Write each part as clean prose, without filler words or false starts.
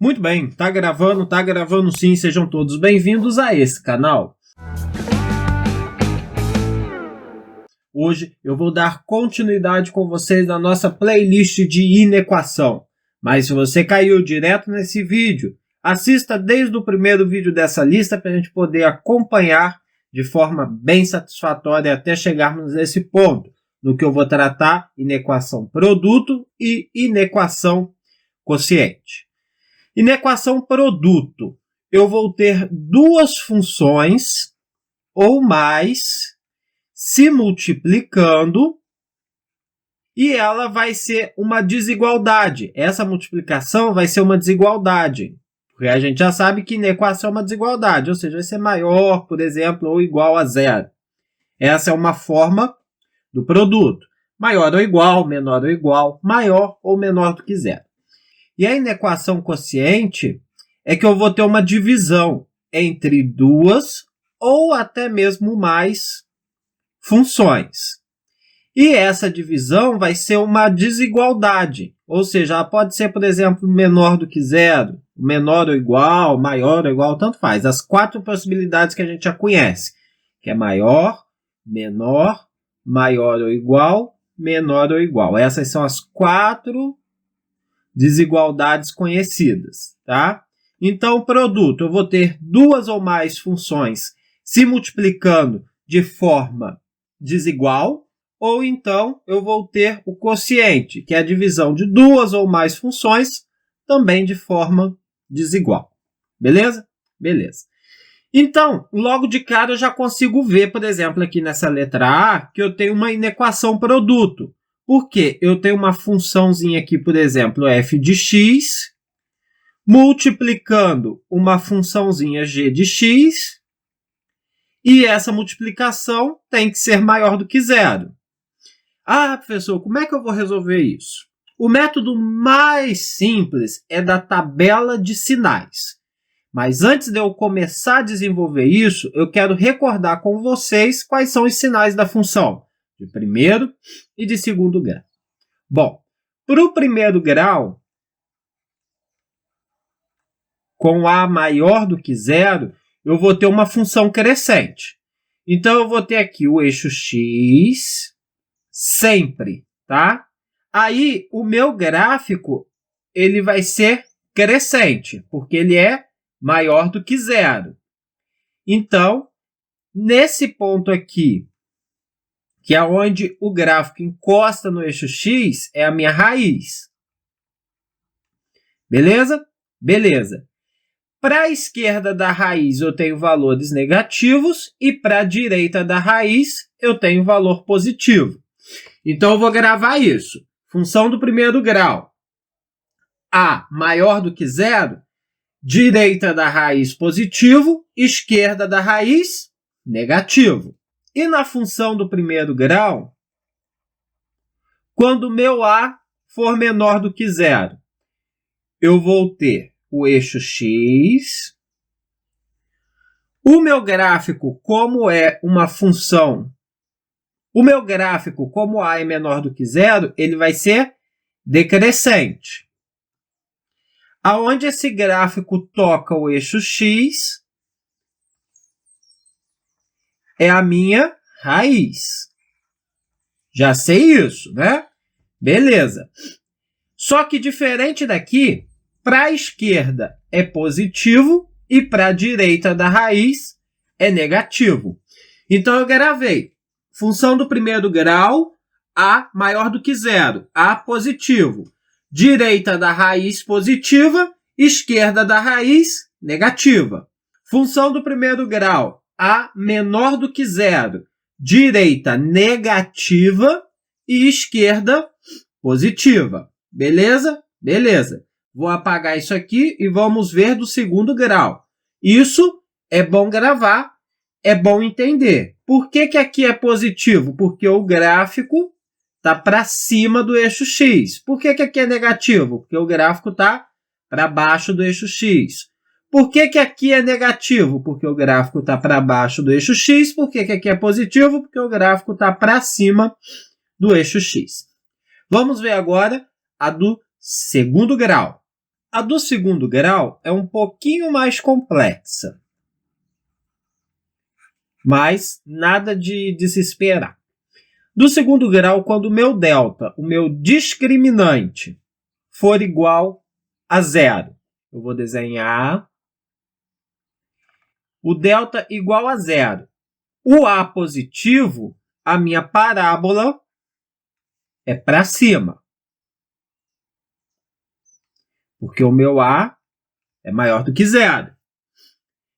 Muito bem, tá gravando sim, sejam todos bem-vindos a esse canal. Hoje eu vou dar continuidade com vocês na nossa playlist de inequação. Mas se você caiu direto nesse vídeo, assista desde o primeiro vídeo dessa lista para a gente poder acompanhar de forma bem satisfatória até chegarmos nesse ponto, no que eu vou tratar inequação produto e inequação quociente. Inequação produto, eu vou ter duas funções ou mais se multiplicando e ela vai ser uma desigualdade. Essa multiplicação vai ser uma desigualdade, porque a gente já sabe que inequação é uma desigualdade, ou seja, vai ser maior, por exemplo, ou igual a zero. Essa é uma forma do produto. Maior ou igual, menor ou igual, maior ou menor do que zero. E a inequação quociente é que eu vou ter uma divisão entre duas ou até mesmo mais funções. E essa divisão vai ser uma desigualdade, ou seja, ela pode ser, por exemplo, menor do que zero, menor ou igual, maior ou igual, tanto faz. As quatro possibilidades que a gente já conhece, que é maior, menor, maior ou igual, menor ou igual. Essas são as quatro desigualdades conhecidas, tá? Então, produto, eu vou ter duas ou mais funções se multiplicando de forma desigual, ou então eu vou ter o quociente, que é a divisão de duas ou mais funções também de forma desigual. Beleza? Beleza. Então, logo de cara eu já consigo ver, por exemplo, aqui nessa letra A, que eu tenho uma inequação produto. Por quê? Eu tenho uma funçãozinha aqui, por exemplo, f de x, multiplicando uma funçãozinha g de x, e essa multiplicação tem que ser maior do que zero. Ah, professor, como é que eu vou resolver isso? O método mais simples é da tabela de sinais. Mas antes de eu começar a desenvolver isso, eu quero recordar com vocês quais são os sinais da função de primeiro e de segundo grau. Bom, para o primeiro grau, com A maior do que zero, eu vou ter uma função crescente. Então, eu vou ter aqui o eixo x sempre, tá? Aí, o meu gráfico, ele vai ser crescente, porque ele é maior do que zero. Então, nesse ponto aqui, que é onde o gráfico encosta no eixo x, é a minha raiz. Beleza? Beleza. Para a esquerda da raiz, eu tenho valores negativos e para a direita da raiz, eu tenho valor positivo. Então, eu vou gravar isso. Função do primeiro grau. A maior do que zero, direita da raiz positivo, esquerda da raiz negativo. E na função do primeiro grau, quando o meu A for menor do que zero, eu vou ter o eixo x. O meu gráfico, como é uma função, o meu gráfico, como A é menor do que zero, ele vai ser decrescente. Aonde esse gráfico toca o eixo x, é a minha raiz. Já sei isso, né? Beleza. Só que diferente daqui, para a esquerda é positivo e para a direita da raiz é negativo. Então, eu gravei. Função do primeiro grau, A maior do que zero, A positivo. Direita da raiz positiva, esquerda da raiz negativa. Função do primeiro grau, A menor do que zero, direita negativa e esquerda positiva. Beleza? Beleza. Vou apagar isso aqui e vamos ver do segundo grau. Isso é bom gravar, é bom entender. Por que aqui é positivo? Porque o gráfico está para cima do eixo x. Por que aqui é negativo? Porque o gráfico está para baixo do eixo x. Por que aqui é negativo? Porque o gráfico está para baixo do eixo x. Por que aqui é positivo? Porque o gráfico está para cima do eixo x. Vamos ver agora a do segundo grau. A do segundo grau é um pouquinho mais complexa, mas nada de desesperar. Do segundo grau, quando o meu delta, o meu discriminante, for igual a zero, eu vou desenhar o delta igual a zero. O A positivo, a minha parábola é para cima, porque o meu A é maior do que zero.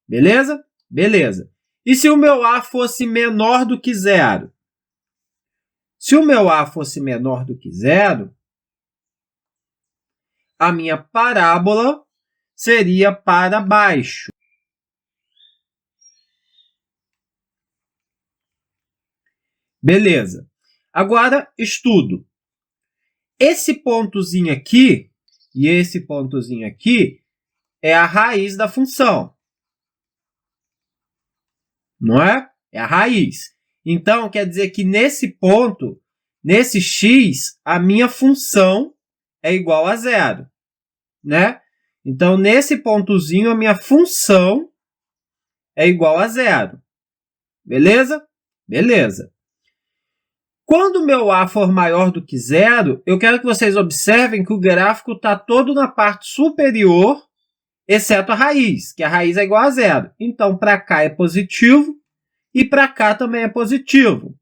Beleza? Beleza. E se o meu A fosse menor do que zero? Se o meu A fosse menor do que zero, a minha parábola seria para baixo. Beleza. Agora, estudo. Esse pontozinho aqui e esse pontozinho aqui é a raiz da função. Não é? É a raiz. Então, quer dizer que nesse ponto, nesse x, a minha função é igual a zero. Né? Então, nesse pontozinho, a minha função é igual a zero. Beleza? Beleza. Quando o meu A for maior do que zero, eu quero que vocês observem que o gráfico está todo na parte superior, exceto a raiz, que a raiz é igual a zero. Então, para cá é positivo e para cá também é positivo.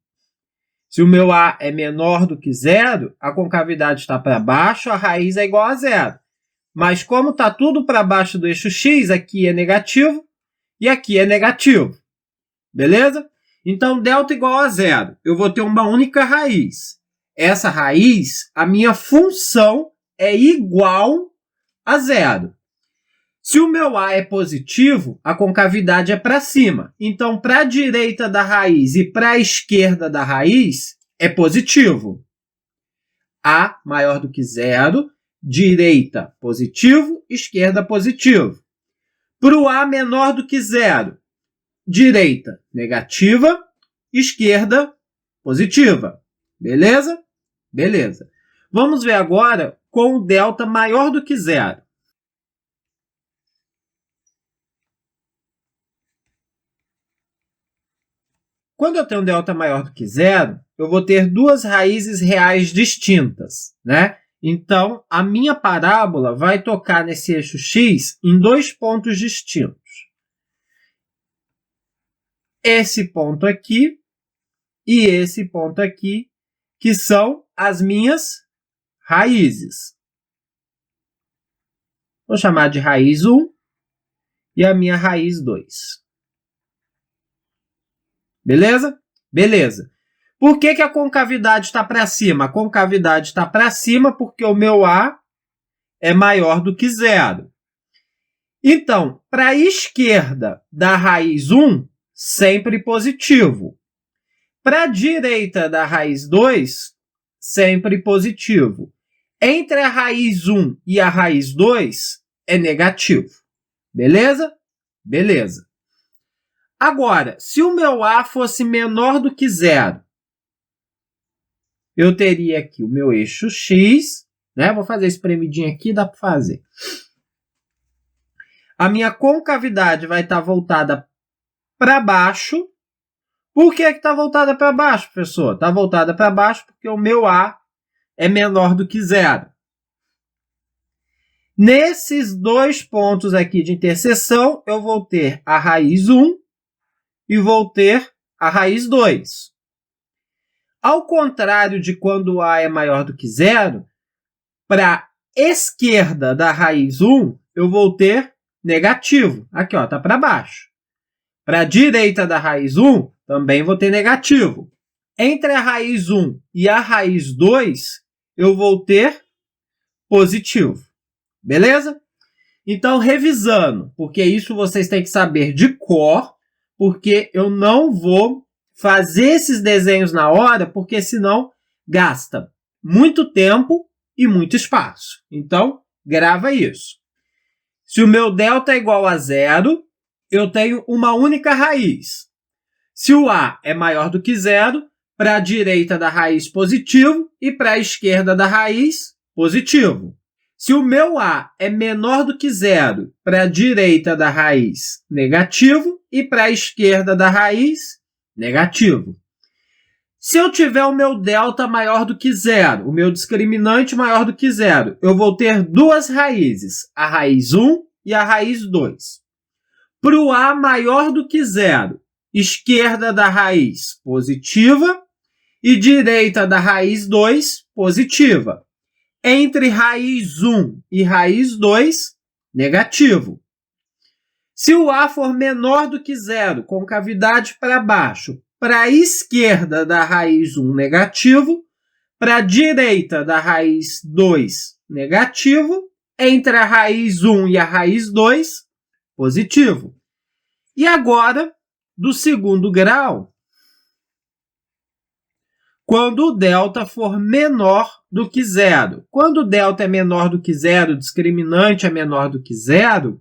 Se o meu A é menor do que zero, a concavidade está para baixo, a raiz é igual a zero. Mas como está tudo para baixo do eixo x, aqui é negativo e aqui é negativo. Beleza? Então, delta igual a zero. Eu vou ter uma única raiz. Essa raiz, a minha função é igual a zero. Se o meu A é positivo, a concavidade é para cima. Então, para a direita da raiz e para a esquerda da raiz, é positivo. A maior do que zero, direita positivo, esquerda positivo. Para o A menor do que zero, direita negativa, esquerda positiva. Beleza? Beleza. Vamos ver agora com o delta maior do que zero. Quando eu tenho um delta maior do que zero, eu vou ter duas raízes reais distintas, né? Então, a minha parábola vai tocar nesse eixo x em dois pontos distintos. Esse ponto aqui e esse ponto aqui, que são as minhas raízes. Vou chamar de raiz 1 e a minha raiz 2. Beleza? Beleza. Por que a concavidade está para cima? A concavidade está para cima porque o meu A é maior do que zero. Então, para a esquerda da raiz 1, sempre positivo. Para a direita da raiz 2, sempre positivo. Entre a raiz 1 e a raiz 2, é negativo. Beleza? Beleza. Agora, se o meu A fosse menor do que zero, eu teria aqui o meu eixo x, né? Vou fazer esse espremidinho aqui, dá para fazer. A minha concavidade vai estar voltada para baixo. Por que está voltada para baixo, professor? Está voltada para baixo porque o meu A é menor do que zero. Nesses dois pontos aqui de interseção, eu vou ter a raiz 1 e vou ter a raiz 2. Ao contrário de quando o A é maior do que zero, para a esquerda da raiz 1, eu vou ter negativo. Aqui, ó, está para baixo. Para a direita da raiz 1, também vou ter negativo. Entre a raiz 1 e a raiz 2, eu vou ter positivo. Beleza? Então, revisando, porque isso vocês têm que saber de cor, porque eu não vou fazer esses desenhos na hora, porque senão gasta muito tempo e muito espaço. Então, grava isso. Se o meu delta é igual a zero, eu tenho uma única raiz. Se o A é maior do que zero, para a direita da raiz positivo e para a esquerda da raiz positivo. Se o meu A é menor do que zero, para a direita da raiz, negativo, e para a esquerda da raiz, negativo. Se eu tiver o meu delta maior do que zero, o meu discriminante maior do que zero, eu vou ter duas raízes, a raiz 1 e a raiz 2. Para o A maior do que zero, esquerda da raiz, positiva, e direita da raiz 2, positiva. Entre raiz 1 e raiz 2, negativo. Se o A for menor do que zero, concavidade para baixo, para a esquerda da raiz 1, negativo, para a direita da raiz 2, negativo, entre a raiz 1 e a raiz 2, positivo. E agora, do segundo grau, quando o delta for menor do que zero. Quando o delta é menor do que zero, o discriminante é menor do que zero,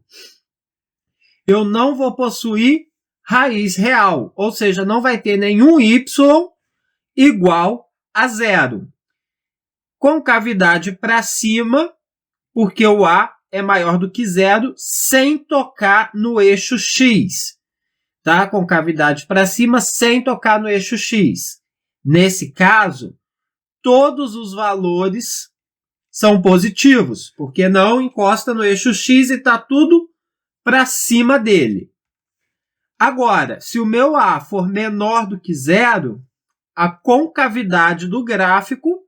eu não vou possuir raiz real, ou seja, não vai ter nenhum y igual a zero. Concavidade para cima, porque o A é maior do que zero, sem tocar no eixo x. Tá? Concavidade para cima, sem tocar no eixo x. Nesse caso, todos os valores são positivos, porque não encosta no eixo x e está tudo para cima dele. Agora, se o meu A for menor do que zero, a concavidade do gráfico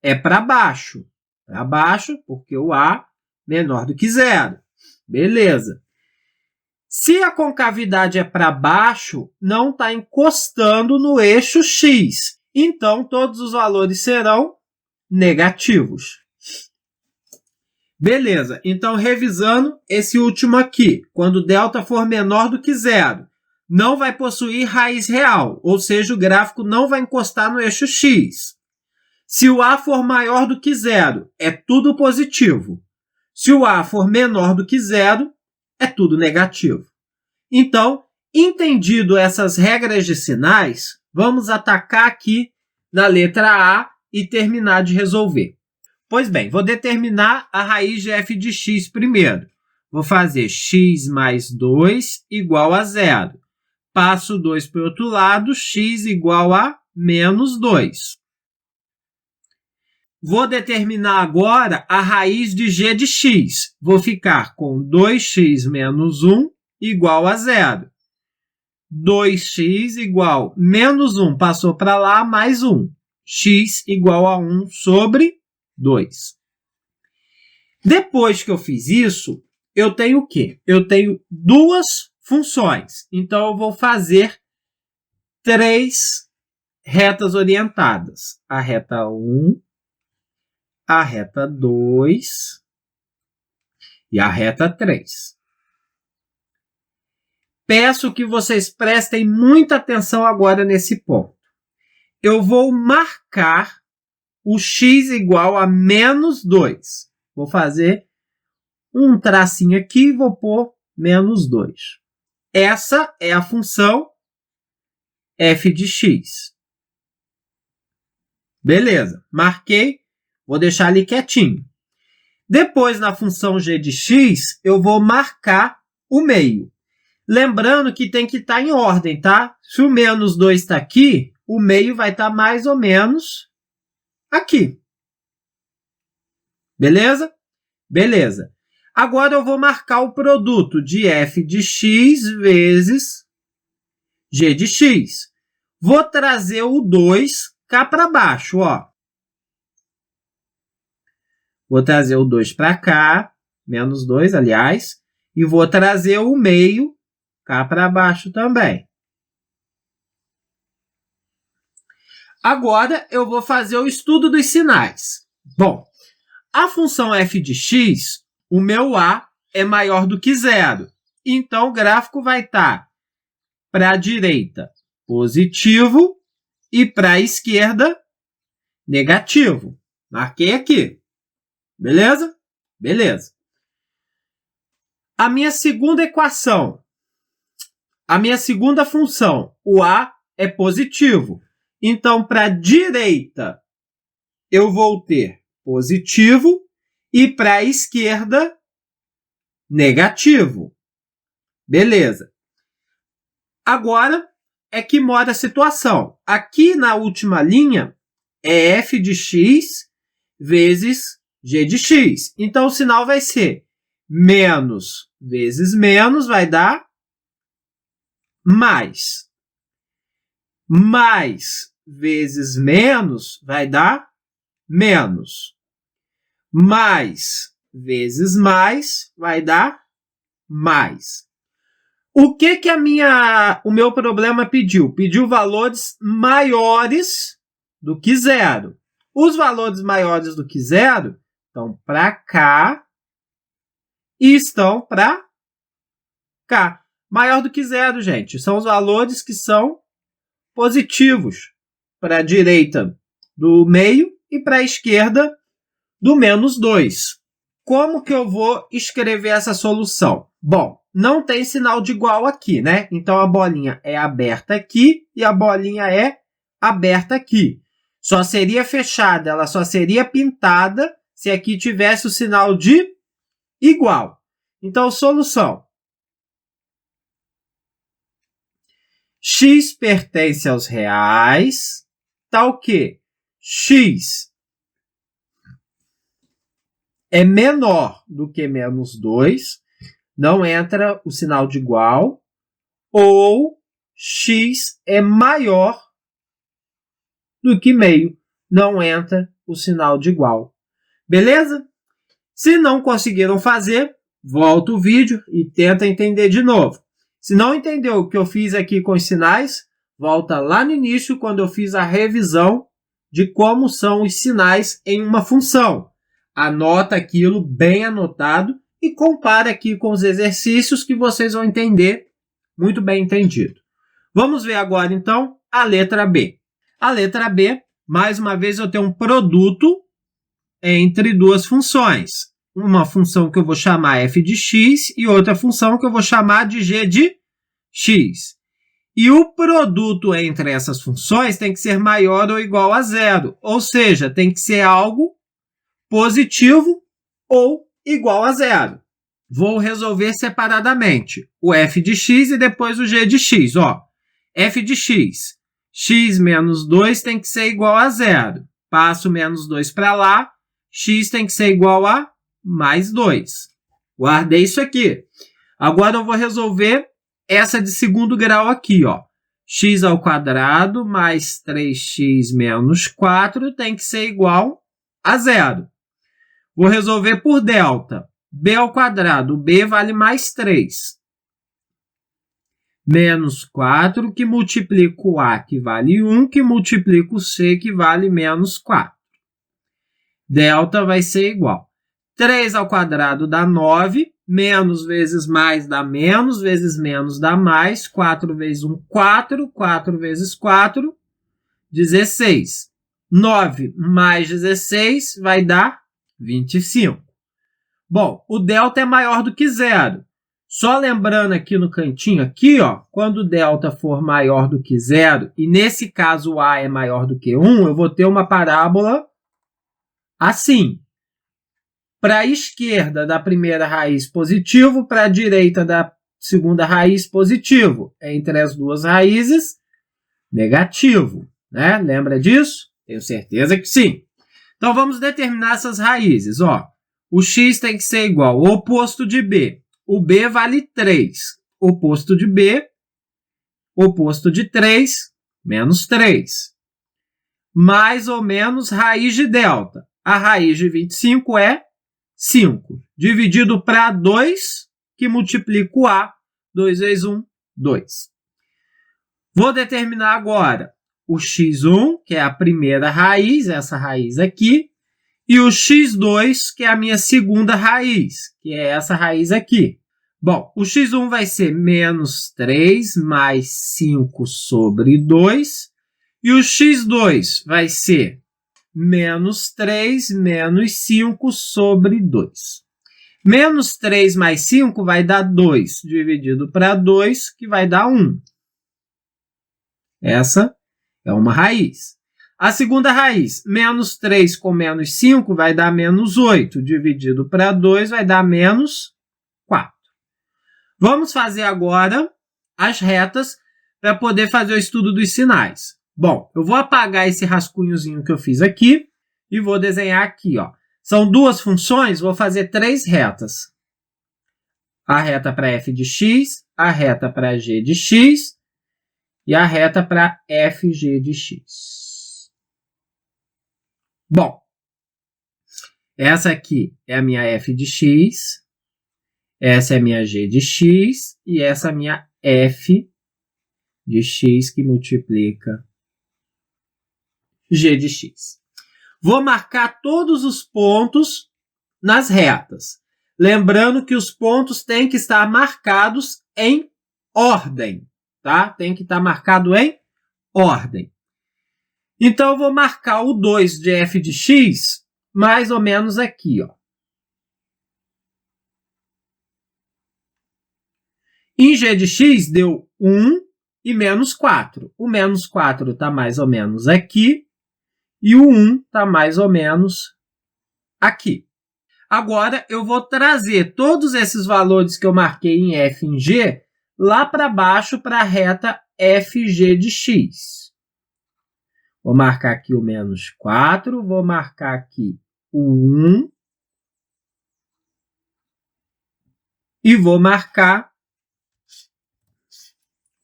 é para baixo. Para baixo, porque o A é menor do que zero. Beleza. Se a concavidade é para baixo, não está encostando no eixo x. Então, todos os valores serão negativos. Beleza, então revisando esse último aqui, quando delta for menor do que zero, não vai possuir raiz real, ou seja, o gráfico não vai encostar no eixo x. Se o A for maior do que zero, é tudo positivo. Se o A for menor do que zero, é tudo negativo. Então, entendido essas regras de sinais, vamos atacar aqui na letra A e terminar de resolver. Pois bem, vou determinar a raiz de f de x primeiro. Vou fazer x mais 2 igual a zero. Passo 2 para o outro lado, x igual a menos 2. Vou determinar agora a raiz de g de x. Vou ficar com 2x menos 1 igual a zero. 2x igual a menos 1, passou para lá, mais 1. X igual a 1 sobre 2. Depois que eu fiz isso, eu tenho o quê? Eu tenho duas funções. Então, eu vou fazer 3 retas orientadas. A reta 1, a reta 2 e a reta 3. Peço que vocês prestem muita atenção agora nesse ponto. Eu vou marcar o x igual a menos 2. Vou fazer um tracinho aqui e vou pôr menos 2. Essa é a função f de x. Beleza, marquei, vou deixar ali quietinho. Depois, na função g de x, eu vou marcar o meio. Lembrando que tem que estar em ordem, tá? Se o menos 2 está aqui, o meio vai estar mais ou menos aqui. Beleza? Beleza. Agora eu vou marcar o produto de f de x vezes g de x. Vou trazer o 2 cá para baixo, ó. Vou trazer o 2 para cá, menos 2, aliás, e vou trazer o meio cá para baixo também. Agora, eu vou fazer o estudo dos sinais. Bom, a função f de x, o meu a é maior do que zero. Então, o gráfico vai estar para a direita positivo e para a esquerda negativo. Marquei aqui. Beleza? Beleza. A minha segunda equação, a minha segunda função, o a é positivo. Então, para a direita, eu vou ter positivo E para a esquerda, negativo. Beleza. Agora é que mora a situação. Aqui na última linha é f de x vezes g de x. Então o sinal vai ser menos vezes menos vai dar mais. Mais vezes menos vai dar menos. Mais vezes mais vai dar mais. O que o meu problema pediu? Pediu valores maiores do que zero. Os valores maiores do que zero estão para cá e estão para cá. Maior do que zero, gente. São os valores que são positivos para a direita do meio e para a esquerda do menos 2. Como que eu vou escrever essa solução? Bom, não tem sinal de igual aqui, né? Então, a bolinha é aberta aqui e a bolinha é aberta aqui. Só seria fechada, ela só seria pintada se aqui tivesse o sinal de igual. Então, solução. X pertence aos reais, tá o quê? X é menor do que menos 2, não entra o sinal de igual, ou x é maior do que meio, não entra o sinal de igual. Beleza? Se não conseguiram fazer, volta o vídeo e tenta entender de novo. Se não entendeu o que eu fiz aqui com os sinais, volta lá no início quando eu fiz a revisão de como são os sinais em uma função. Anota aquilo bem anotado e compara aqui com os exercícios que vocês vão entender muito bem entendido. Vamos ver agora, então, a letra B. A letra B, mais uma vez, eu tenho um produto entre duas funções. Uma função que eu vou chamar f de x e outra função que eu vou chamar de g de x. E o produto entre essas funções tem que ser maior ou igual a zero. Ou seja, tem que ser algo positivo ou igual a zero. Vou resolver separadamente o f de x e depois o g de x. Ó, f de x, x menos 2 tem que ser igual a zero. Passo menos 2 para lá, x tem que ser igual a mais 2. Guardei isso aqui. Agora eu vou resolver essa de segundo grau aqui. Ó. X ao quadrado mais 3x menos 4 tem que ser igual a zero. Vou resolver por delta. B ao quadrado. O B vale mais 3. Menos 4, que multiplica o A, que vale 1, que multiplica o C, que vale menos 4. Delta vai ser igual. 3 ao quadrado dá 9. Menos vezes mais dá menos dá mais. 4 vezes 1, 4. 4 vezes 4, 16. 9 mais 16 vai dar 25. Bom, o delta é maior do que zero. Só lembrando aqui no cantinho, aqui, ó, quando o delta for maior do que zero, e nesse caso o A é maior do que 1, eu vou ter uma parábola assim. Para a esquerda da primeira raiz positivo, para a direita da segunda raiz positivo. Entre as duas raízes, negativo. Né? Lembra disso? Tenho certeza que sim. Então, vamos determinar essas raízes. Ó, o x tem que ser igual ao oposto de b. O b vale 3. Oposto de b, oposto de 3, menos 3. Mais ou menos raiz de delta. A raiz de 25 é 5. Dividido para 2, que multiplica o A. 2 vezes 1, 2. Vou determinar agora o x1, que é a primeira raiz, essa raiz aqui, e o x2, que é a minha segunda raiz, que é essa raiz aqui. Bom, o x1 vai ser menos 3 mais 5 sobre 2, e o x2 vai ser menos 3 menos 5 sobre 2. Menos 3 mais 5 vai dar 2, dividido para 2, que vai dar 1. Essa é uma raiz. A segunda raiz, menos 3 com menos 5 vai dar menos 8. Dividido para 2 vai dar menos 4. Vamos fazer agora as retas para poder fazer o estudo dos sinais. Bom, eu vou apagar esse rascunhozinho que eu fiz aqui e vou desenhar aqui, ó. São duas funções, vou fazer 3 retas. A reta para f de x, a reta para g de x e a reta para fg de x. Bom, essa aqui é a minha f de x, essa é a minha g de x e essa é a minha f de x que multiplica g de x. Vou marcar todos os pontos nas retas. Lembrando que os pontos têm que estar marcados em ordem, tá? Tem que estar marcado em ordem. Então, eu vou marcar o 2 de f de x mais ou menos aqui, ó. Em g de x deu 1 e menos 4. O menos 4 está mais ou menos aqui e o 1 está mais ou menos aqui. Agora, eu vou trazer todos esses valores que eu marquei em f e em g lá para baixo para a reta fg de x. Vou marcar aqui o menos 4, vou marcar aqui o 1 e vou marcar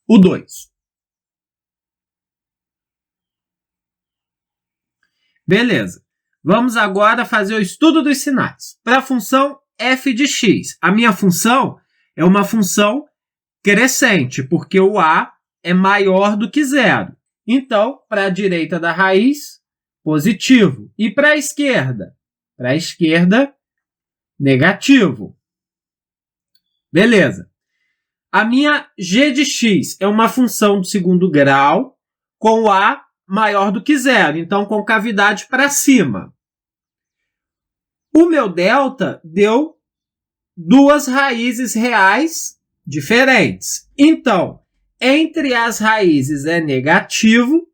o 2. Beleza. Vamos agora fazer o estudo dos sinais. Para a função f de x, a minha função é uma função crescente, porque o a é maior do que 0. Então, para a direita da raiz, positivo. E para a esquerda? Para a esquerda, negativo. Beleza. A minha g de x é uma função do segundo grau com o a maior do que 0, então com cavidade para cima. O meu delta deu duas raízes reais diferentes. Então, entre as raízes é negativo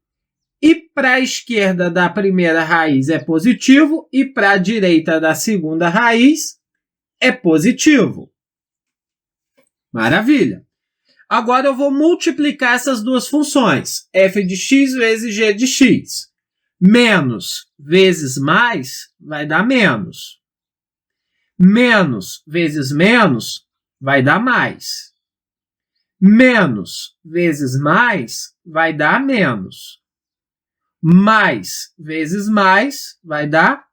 e para a esquerda da primeira raiz é positivo e para a direita da segunda raiz é positivo. Maravilha! Agora eu vou multiplicar essas duas funções, f de x vezes g de x. Menos vezes mais vai dar menos. Menos vezes menos vai dar mais. Menos vezes mais vai dar menos. Mais vezes mais vai dar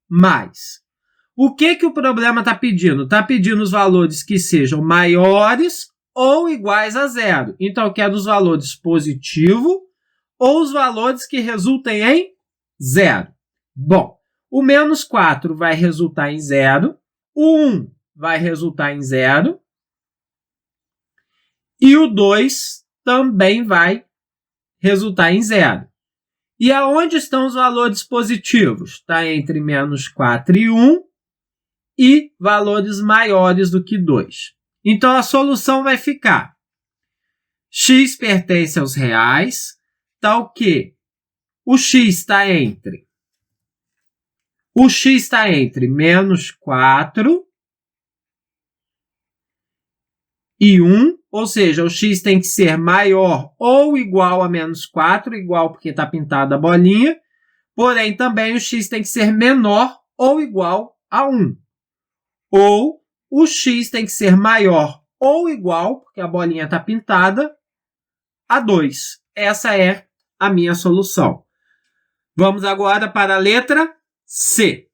mais. O que o problema está pedindo? Está pedindo os valores que sejam maiores ou iguais a 0. Então, eu quero os valores positivo ou os valores que resultem em 0. Bom, o menos 4 vai resultar em 0, o 1 vai resultar em 0 e o 2 também vai resultar em 0. E aonde estão os valores positivos? Está entre menos 4 e 1 e valores maiores do que 2. Então, a solução vai ficar x pertence aos reais, tal que o x está entre menos 4 e 1, ou seja, o x tem que ser maior ou igual a menos 4, igual porque está pintada a bolinha, porém também o x tem que ser menor ou igual a 1. Ou o x tem que ser maior ou igual, porque a bolinha está pintada, a 2. Essa é a minha solução. Vamos agora para a letra C.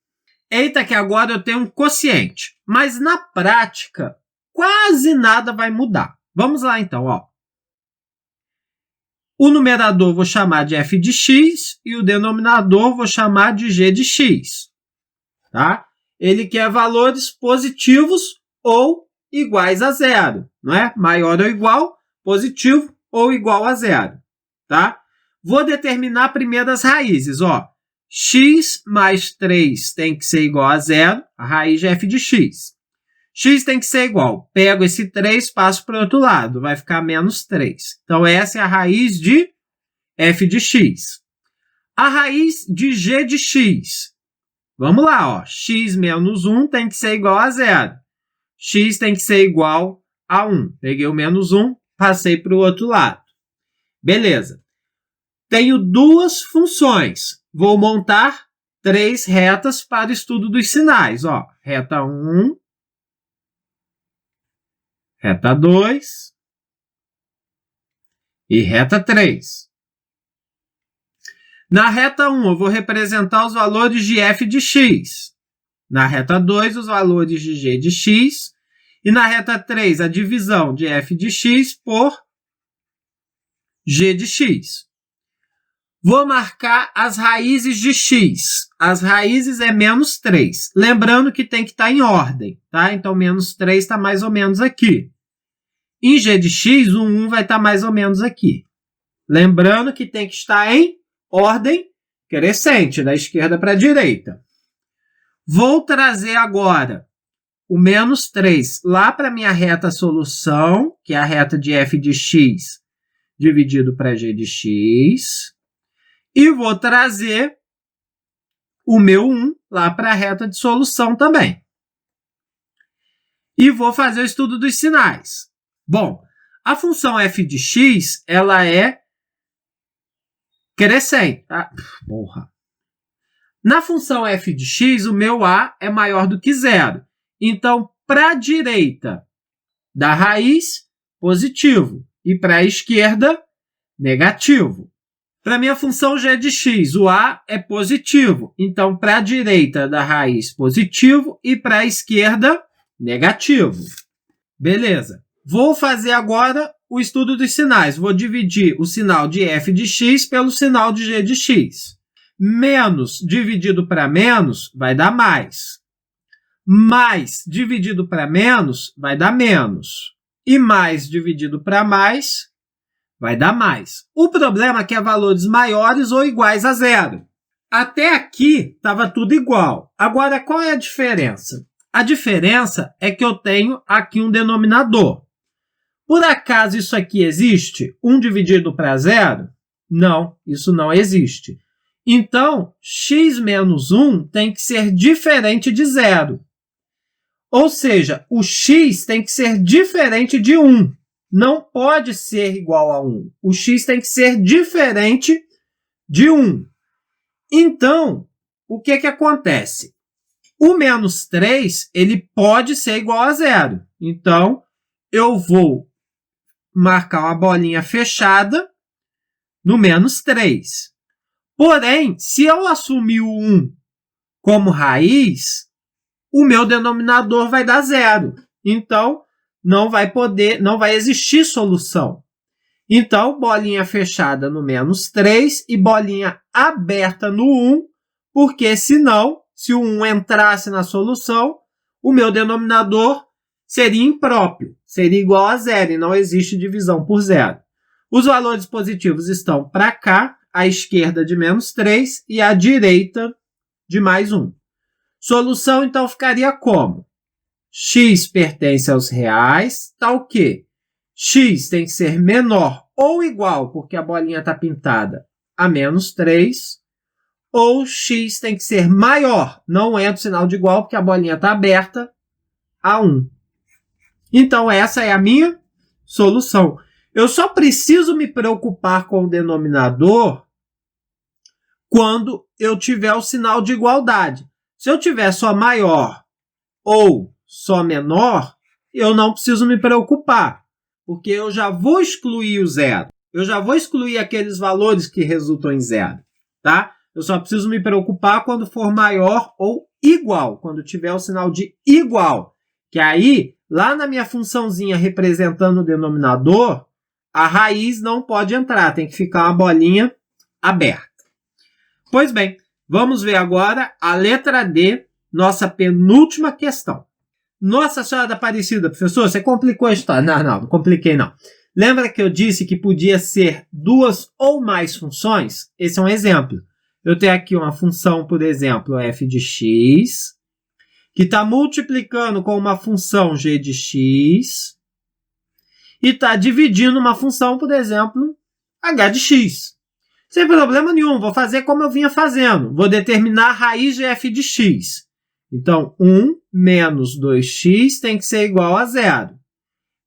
Eita, que agora eu tenho um quociente, mas na prática quase nada vai mudar. Vamos lá então, ó. O numerador vou chamar de f de x e o denominador vou chamar de g de x. Tá? Ele quer valores positivos ou iguais a 0, não é? Maior ou igual, positivo ou igual a 0, tá? Vou determinar primeiro as raízes, ó. X mais 3 tem que ser igual a 0, a raiz de f de x. X tem que ser igual, pego esse 3, passo para o outro lado, vai ficar menos 3. Então, essa é a raiz de f de x. A raiz de g de x. Vamos lá, ó. X menos 1 tem que ser igual a 0. X tem que ser igual a 1. Peguei o menos 1, passei para o outro lado. Beleza. Tenho duas funções. Vou montar 3 retas para o estudo dos sinais. Ó, reta 1, reta 2 e reta 3. Na reta 1, eu vou representar os valores de f de x. Na reta 2, os valores de g de x. E na reta 3, a divisão de f de x por g de x. Vou marcar as raízes de x. As raízes é menos 3. Lembrando que tem que estar em ordem, tá? Então, menos 3 está mais ou menos aqui. Em g de x, o 1 vai estar mais ou menos aqui. Lembrando que tem que estar em ordem crescente, da esquerda para a direita. Vou trazer agora o menos 3 lá para a minha reta solução, que é a reta de f de x dividido para g de x. E vou trazer o meu 1 lá para a reta de solução também. E vou fazer o estudo dos sinais. Bom, a função f de x, ela é crescente. Ah, porra. Na função f de x, o meu a é maior do que 0. Então, para a direita da raiz, positivo. E para a esquerda, negativo. Para a minha função g de x, o a é positivo. Então, para a direita da raiz, positivo. E para a esquerda, negativo. Beleza. Vou fazer agora o estudo dos sinais. Vou dividir o sinal de f de x pelo sinal de g de x. Menos dividido para menos vai dar mais. Mais dividido para menos vai dar menos. E mais dividido para mais vai dar mais. O problema é que é valores maiores ou iguais a 0. Até aqui estava tudo igual. Agora, qual é a diferença? A diferença é que eu tenho aqui um denominador. Por acaso isso aqui existe? 1 dividido para 0? Não, isso não existe. Então, x menos 1 tem que ser diferente de 0. Ou seja, o x tem que ser diferente de 1. Não pode ser igual a 1. O x tem que ser diferente de 1. Então, o que acontece? O menos 3 ele pode ser igual a 0. Então, eu vou marcar uma bolinha fechada no menos 3. Porém, se eu assumir o 1 como raiz, o meu denominador vai dar 0. Então, não vai existir solução. Então, bolinha fechada no menos 3 e bolinha aberta no 1, porque senão, se o 1 entrasse na solução, o meu denominador seria impróprio, seria igual a 0 e não existe divisão por 0. Os valores positivos estão para cá, à esquerda de menos 3 e à direita de mais 1. Solução, então, ficaria como? X pertence aos reais, tal que x tem que ser menor ou igual, porque a bolinha está pintada, a menos 3, ou x tem que ser maior, não entra o sinal de igual, porque a bolinha está aberta, a 1. Então, essa é a minha solução. Eu só preciso me preocupar com o denominador quando eu tiver o sinal de igualdade. Se eu tiver só maior ou só menor, eu não preciso me preocupar, porque eu já vou excluir o 0. Eu já vou excluir aqueles valores que resultam em 0, tá? Eu só preciso me preocupar quando for maior ou igual, quando tiver o sinal de igual, que aí, lá na minha funçãozinha representando o denominador, a raiz não pode entrar, tem que ficar uma bolinha aberta. Pois bem, vamos ver agora a letra D, nossa penúltima questão. Nossa Senhora da Aparecida, professor, você complicou a história. Não compliquei não. Lembra que eu disse que podia ser 2 ou mais funções? Esse é um exemplo. Eu tenho aqui uma função, por exemplo, f de x, que está multiplicando com uma função g de x, e está dividindo uma função, por exemplo, h de x. Sem problema nenhum, vou fazer como eu vinha fazendo. Vou determinar a raiz de f de x. Então, 1 menos 2x tem que ser igual a 0.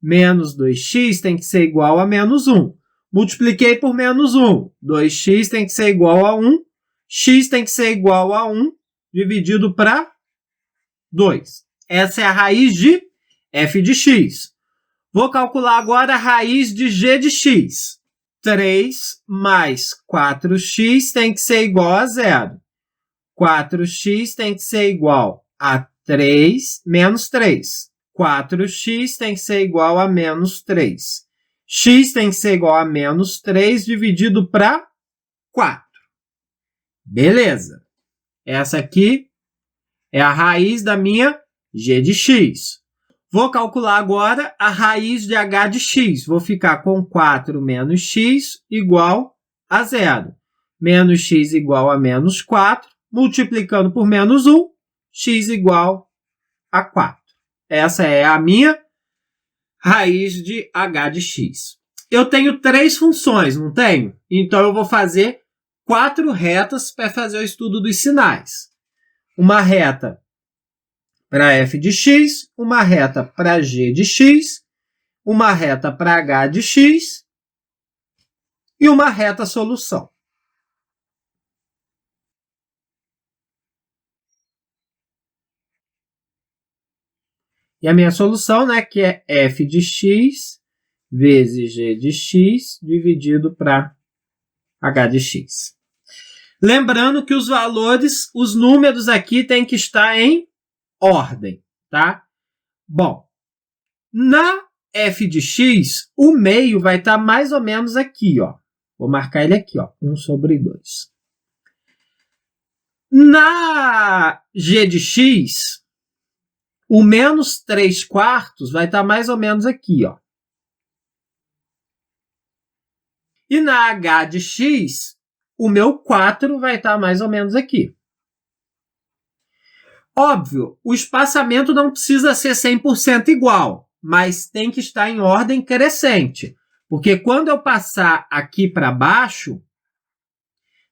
Menos 2x tem que ser igual a menos 1. Multipliquei por menos 1. 2x tem que ser igual a 1. X tem que ser igual a 1 dividido para 2. Essa é a raiz de f de x. Vou calcular agora a raiz de g de x. 3 mais 4x tem que ser igual a 0. 4x tem que ser igual a 3 menos 3. 4x tem que ser igual a menos 3. X tem que ser igual a menos 3 dividido para 4. Beleza. Essa aqui é a raiz da minha g de x. Vou calcular agora a raiz de h de x. Vou ficar com 4 menos x igual a 0. Menos x igual a menos 4. Multiplicando por menos 1, x igual a 4. Essa é a minha raiz de h de x. Eu tenho 3 funções, não tenho? Então, eu vou fazer 4 retas para fazer o estudo dos sinais. Uma reta para f de x, uma reta para g de x, uma reta para h de x e uma reta solução. E a minha solução, né, que é f de x vezes g de x dividido para h de x. Lembrando que os valores, os números aqui têm que estar em ordem, tá? Bom, na f de x, o meio vai estar mais ou menos aqui, ó. Vou marcar ele aqui, ó, 1 sobre 2. Na g de x, o menos 3 quartos vai estar mais ou menos aqui, ó. E na h de x, o meu 4 vai estar mais ou menos aqui. Óbvio, o espaçamento não precisa ser 100% igual, mas tem que estar em ordem crescente. Porque quando eu passar aqui para baixo,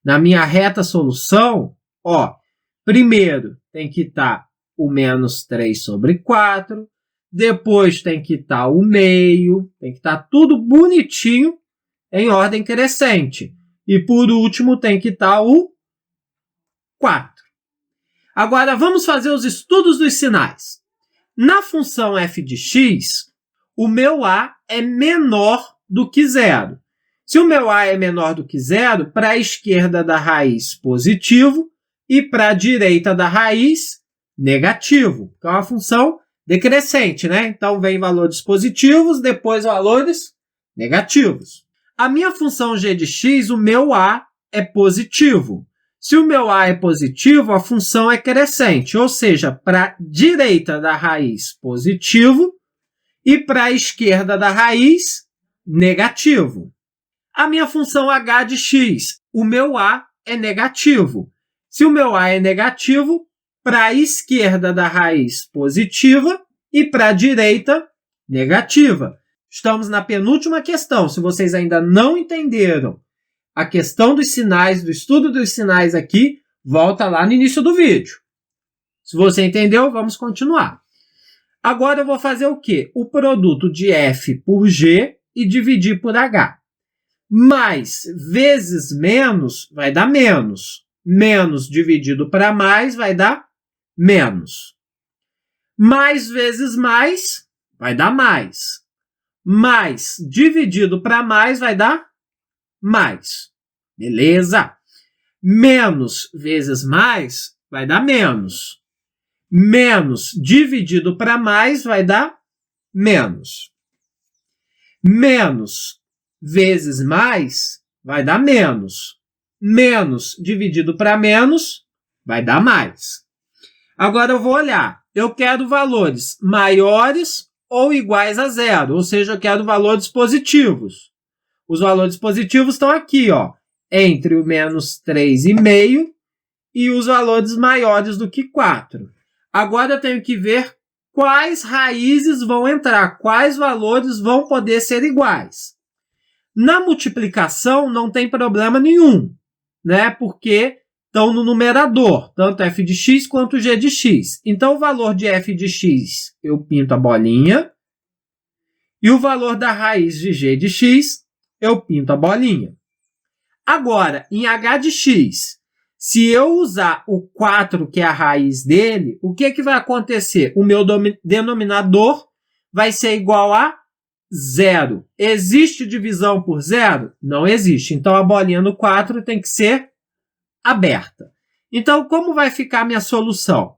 na minha reta solução, ó, primeiro tem que estar o menos 3 sobre 4, depois tem que estar o meio, tem que estar tudo bonitinho em ordem crescente. E por último tem que estar o 4. Agora vamos fazer os estudos dos sinais. Na função f de x, o meu a é menor do que 0. Se o meu a é menor do que 0, para a esquerda da raiz positivo e para a direita da raiz negativo. Então, é uma função decrescente, né? Então, vem valores positivos, depois valores negativos. A minha função g de x, o meu a é positivo. Se o meu a é positivo, a função é crescente, ou seja, para a direita da raiz positivo e para a esquerda da raiz negativo. A minha função h de x, o meu a é negativo. Se o meu a é negativo, para a esquerda da raiz positiva e para a direita negativa. Estamos na penúltima questão. Se vocês ainda não entenderam a questão dos sinais, do estudo dos sinais aqui, volta lá no início do vídeo. Se você entendeu, vamos continuar. Agora eu vou fazer o quê? O produto de f por g e dividir por h. Mais vezes menos vai dar menos. Menos dividido para mais vai dar menos. Mais vezes mais vai dar mais. Mais dividido para mais vai dar mais. Beleza? Menos vezes mais vai dar menos. Menos dividido para mais vai dar menos. Menos vezes mais vai dar menos. Menos dividido para menos vai dar mais. Agora eu vou olhar. Eu quero valores maiores ou iguais a 0, ou seja, eu quero valores positivos. Os valores positivos estão aqui, ó, entre o menos 3,5 e os valores maiores do que 4. Agora eu tenho que ver quais raízes vão entrar, quais valores vão poder ser iguais. Na multiplicação não tem problema nenhum, né? Porque estão no numerador, tanto f de x quanto g de x. Então, o valor de f de x, eu pinto a bolinha. E o valor da raiz de g de x, eu pinto a bolinha. Agora, em h de x, se eu usar o 4, que é a raiz dele, o que vai acontecer? O meu denominador vai ser igual a 0. Existe divisão por 0? Não existe. Então, a bolinha no 4 tem que ser aberta. Então, como vai ficar a minha solução?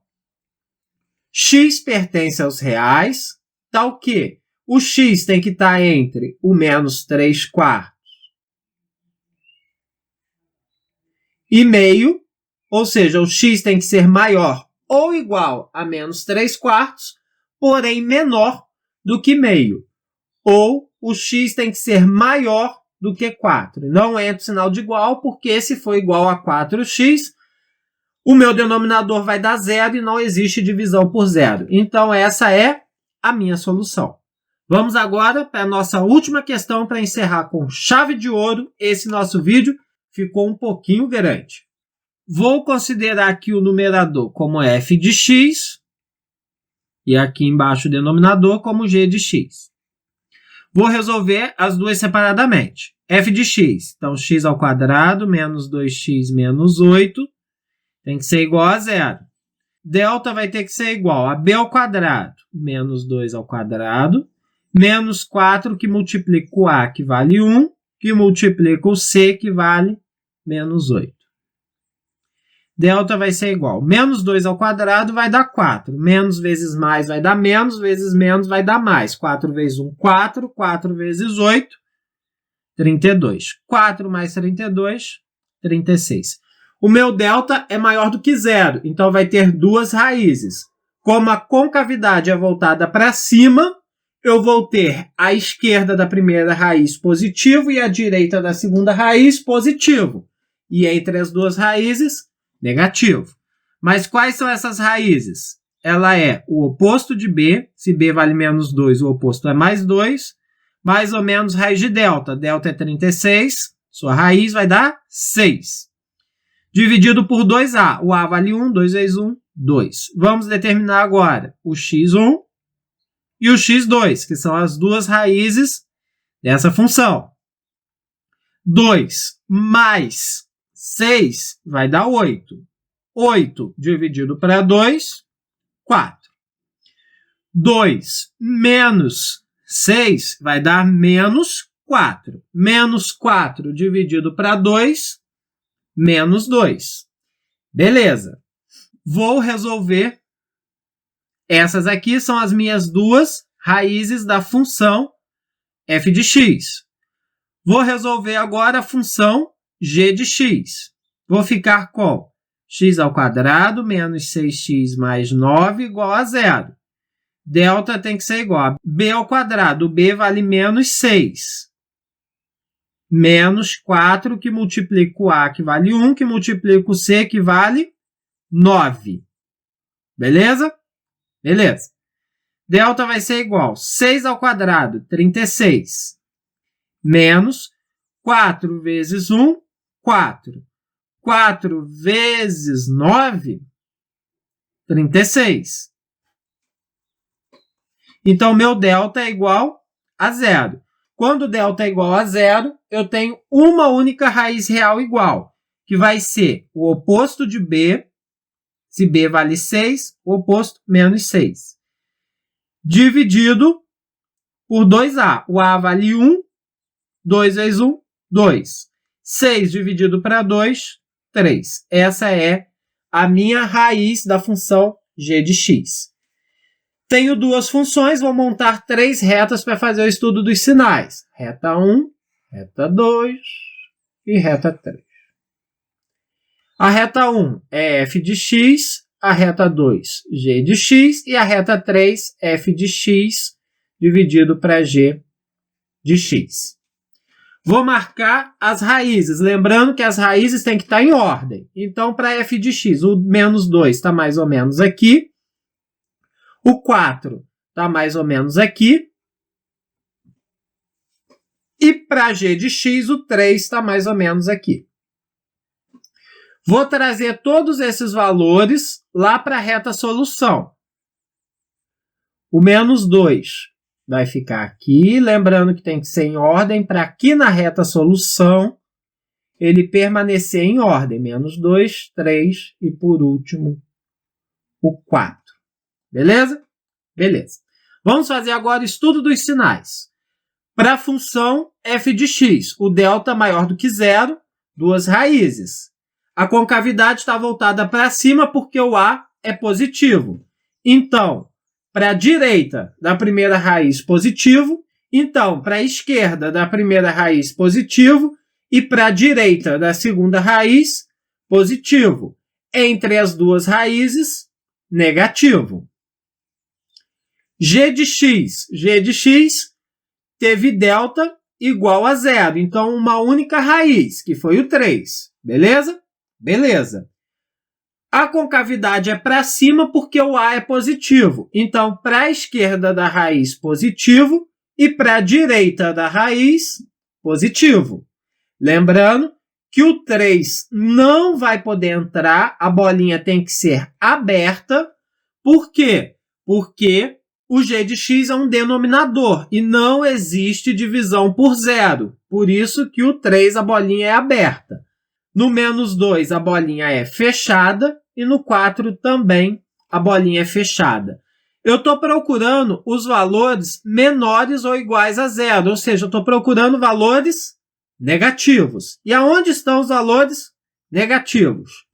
X pertence aos reais, tal que o x tem que estar entre o menos 3/4 e meio, ou seja, o x tem que ser maior ou igual a menos 3/4, porém menor do que meio. Ou o x tem que ser maior do que 4. Não entra o sinal de igual, porque se for igual a 4x, o meu denominador vai dar 0 e não existe divisão por 0. Então, essa é a minha solução. Vamos agora para a nossa última questão para encerrar com chave de ouro. Esse nosso vídeo ficou um pouquinho grande. Vou considerar aqui o numerador como f de x e aqui embaixo o denominador como g de x. Vou resolver as duas separadamente. F de x, então x ao quadrado menos 2x menos 8 tem que ser igual a 0. Delta vai ter que ser igual a b ao quadrado menos 2 ao quadrado menos 4 que multiplica o a, que vale 1, que multiplica o c, que vale menos 8. Delta vai ser igual. Menos 2 ao quadrado vai dar 4. Menos vezes mais vai dar menos, vezes menos vai dar mais. 4 vezes 1, 4. 4 vezes 8, 32. 4 mais 32, 36. O meu delta é maior do que 0, então vai ter duas raízes. Como a concavidade é voltada para cima, eu vou ter a esquerda da primeira raiz positivo e a direita da segunda raiz positivo. E entre as duas raízes, negativo. Mas quais são essas raízes? Ela é o oposto de b. Se b vale menos 2, o oposto é mais 2. Mais ou menos raiz de delta. Delta é 36. Sua raiz vai dar 6. Dividido por 2a. O a vale 1. 2 vezes 1, 2. Vamos determinar agora o x1 e o x2, que são as duas raízes dessa função. 2 mais 6 vai dar 8. 8 dividido para 2, 4. 2 menos 6 vai dar menos 4. Menos 4 dividido para 2, menos 2. Beleza. Vou resolver. Essas aqui são as minhas duas raízes da função f de x. Vou resolver agora a função g de x. Vou ficar com x ao quadrado menos 6x mais 9 igual a 0. Delta tem que ser igual a b ao quadrado. O b vale menos 6. Menos 4, que multiplica o a, que vale 1, que multiplica o c, que vale 9. Beleza? Beleza. Delta vai ser igual a 6 ao quadrado, 36. Menos 4 vezes 1, 4. 4 vezes 9, 36. Então, meu delta é igual a 0. Quando o delta é igual a 0, eu tenho uma única raiz real igual, que vai ser o oposto de b. Se b vale 6, o oposto menos 6. Dividido por 2a. O a vale 1. 2 vezes 1, 2. 6 dividido para 2, 3. Essa é a minha raiz da função g de x. Tenho duas funções, vou montar 3 retas para fazer o estudo dos sinais. Reta 1, reta 2 e reta 3. A reta 1 é f de x, a reta 2, g de x, e a reta 3, f de x dividido para g de x. Vou marcar as raízes, lembrando que as raízes têm que estar em ordem. Então, para f de x, o menos 2 está mais ou menos aqui. O 4 está mais ou menos aqui. E para g de x, o 3 está mais ou menos aqui. Vou trazer todos esses valores lá para a reta solução. O menos 2 vai ficar aqui, lembrando que tem que ser em ordem para aqui na reta solução ele permanecer em ordem. Menos 2, 3 e, por último, o 4. Beleza? Beleza. Vamos fazer agora o estudo dos sinais. Para a função f de x, o delta maior do que zero, duas raízes. A concavidade está voltada para cima porque o a é positivo. Então, para a direita da primeira raiz, positivo. Então, para a esquerda da primeira raiz, positivo. E para a direita da segunda raiz, positivo. Entre as duas raízes, negativo. G de x teve delta igual a zero. Então, uma única raiz, que foi o 3. Beleza? Beleza. A concavidade é para cima porque o a é positivo. Então, para a esquerda da raiz, positivo. E para a direita da raiz, positivo. Lembrando que o 3 não vai poder entrar, a bolinha tem que ser aberta. Por quê? Porque o g de x é um denominador e não existe divisão por zero. Por isso que o 3, a bolinha é aberta. No menos 2, a bolinha é fechada e no 4 também a bolinha é fechada. Eu estou procurando os valores menores ou iguais a zero, ou seja, eu estou procurando valores negativos. E aonde estão os valores negativos?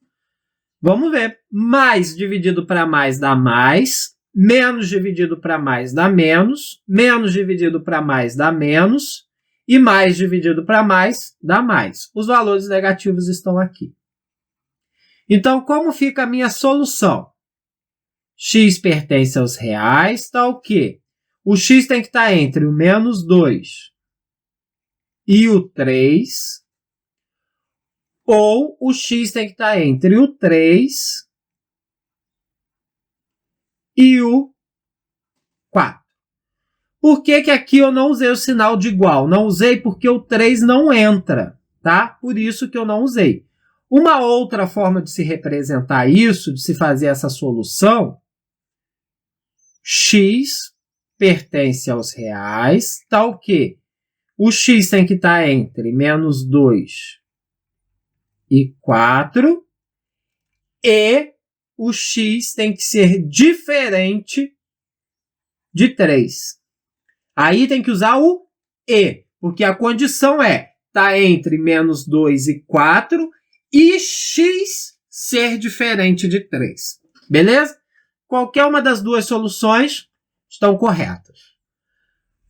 Vamos ver. Mais dividido para mais dá mais. Menos dividido para mais dá menos. Menos dividido para mais dá menos. E mais dividido para mais dá mais. Os valores negativos estão aqui. Então, como fica a minha solução? X pertence aos reais, está o quê? O x tem que estar entre o menos 2 e o 3, ou o x tem que estar entre o 3 e o 4. Por que aqui eu não usei o sinal de igual? Não usei porque o 3 não entra, tá? Por isso que eu não usei. Uma outra forma de se representar isso, de se fazer essa solução, x pertence aos reais, tá o quê? O x tem que estar entre menos 2 e 4, e o x tem que ser diferente de 3. Aí tem que usar o e, porque a condição é estar entre menos 2 e 4 e x ser diferente de 3. Beleza? Qualquer uma das duas soluções estão corretas.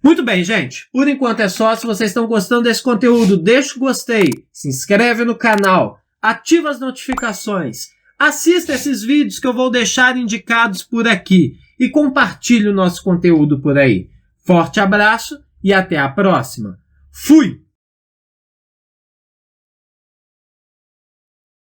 Muito bem, gente. Por enquanto é só. Se vocês estão gostando desse conteúdo, deixa o gostei, se inscreve no canal, ativa as notificações, assista esses vídeos que eu vou deixar indicados por aqui e compartilhe o nosso conteúdo por aí. Forte abraço e até a próxima. Fui!